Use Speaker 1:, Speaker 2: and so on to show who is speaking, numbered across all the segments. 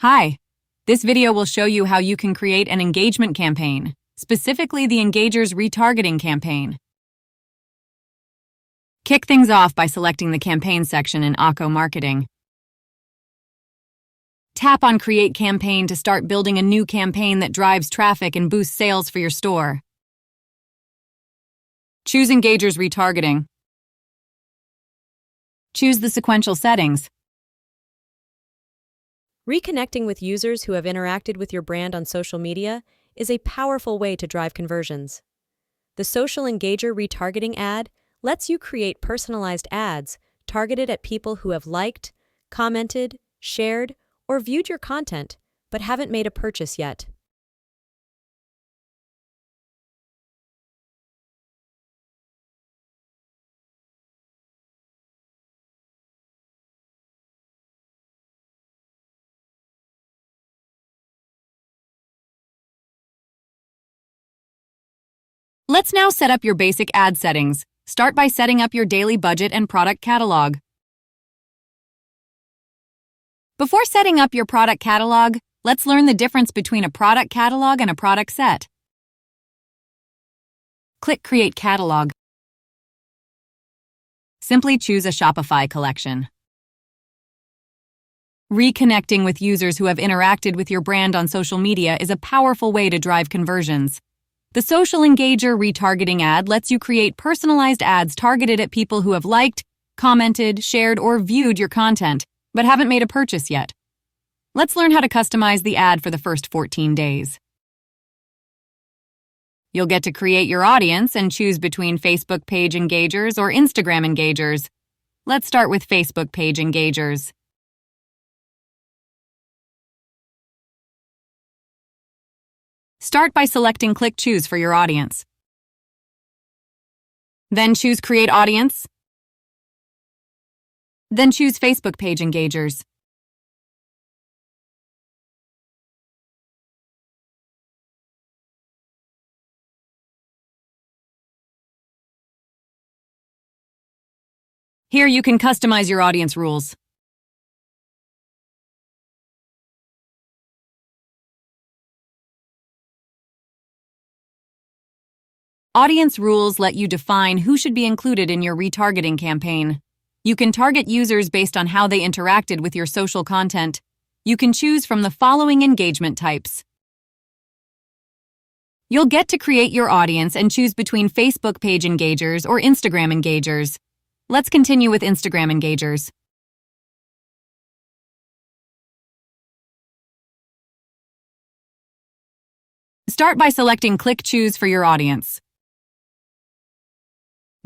Speaker 1: Hi, this video will show you how you can create an engagement campaign, specifically the Engager's retargeting campaign. Kick things off by selecting the campaign section in ACO Marketing. Tap on Create Campaign to start building a new campaign that drives traffic and boosts sales for your store. Choose Engager's retargeting. Choose the sequential settings.
Speaker 2: Reconnecting with users who have interacted with your brand on social media is a powerful way to drive conversions. The Social Engager retargeting ad lets you create personalized ads targeted at people who have liked, commented, shared, or viewed your content but haven't made a purchase yet.
Speaker 1: Let's now set up your basic ad settings. Start by setting up your daily budget and product catalog. Before setting up your product catalog, let's learn the difference between a product catalog and a product set. Click Create Catalog. Simply choose a Shopify collection. Reconnecting with users who have interacted with your brand on social media is a powerful way to drive conversions. The Social Engager retargeting ad lets you create personalized ads targeted at people who have liked, commented, shared, or viewed your content, but haven't made a purchase yet. Let's learn how to customize the ad for the first 14 days. You'll get to create your audience and choose between Facebook page engagers or Instagram engagers. Let's start with Facebook page engagers. Start by selecting Click Choose for your audience. Then choose Create Audience. Then choose Facebook page engagers. Here you can customize your audience rules. Audience rules let you define who should be included in your retargeting campaign. You can target users based on how they interacted with your social content. You can choose from the following engagement types. You'll get to create your audience and choose between Facebook page engagers or Instagram engagers. Let's continue with Instagram engagers. Start by selecting Click Choose for your audience.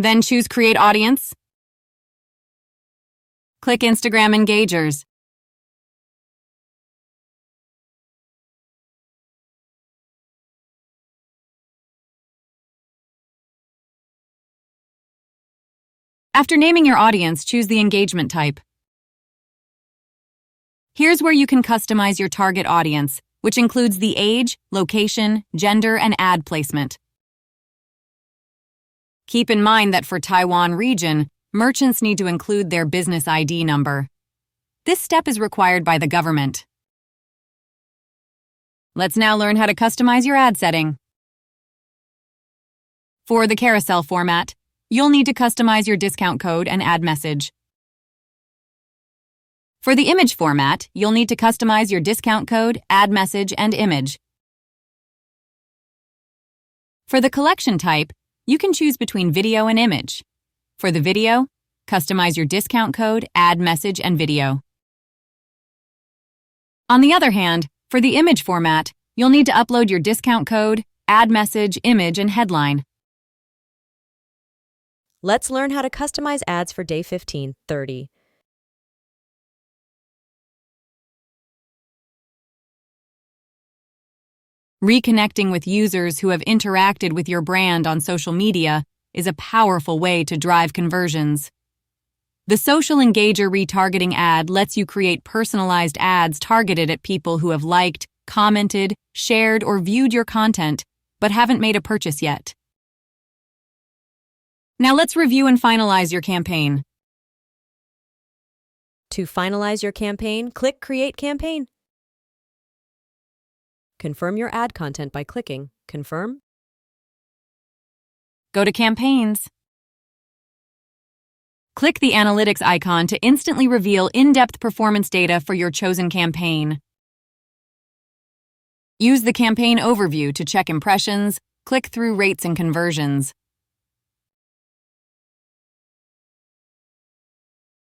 Speaker 1: Then choose Create Audience. Click Instagram Engagers. After naming your audience, choose the engagement type. Here's where you can customize your target audience, which includes the age, location, gender, and ad placement. Keep in mind that for Taiwan region, merchants need to include their business ID number. This step is required by the government. Let's now learn how to customize your ad setting. For the carousel format, you'll need to customize your discount code and ad message. For the image format, you'll need to customize your discount code, ad message, and image. For the collection type, you can choose between video and image. For the video, customize your discount code, ad message, and video. On the other hand, for the image format, you'll need to upload your discount code, ad message, image, and headline.
Speaker 2: Let's learn how to customize ads for day 15-30.
Speaker 1: Reconnecting with users who have interacted with your brand on social media is a powerful way to drive conversions. The Social Engager retargeting ad lets you create personalized ads targeted at people who have liked, commented, shared, or viewed your content, but haven't made a purchase yet. Now let's review and finalize your campaign.
Speaker 2: To finalize your campaign, click Create Campaign. Confirm your ad content by clicking Confirm.
Speaker 1: Go to Campaigns. Click the Analytics icon to instantly reveal in-depth performance data for your chosen campaign. Use the Campaign Overview to check impressions, click-through rates, and conversions.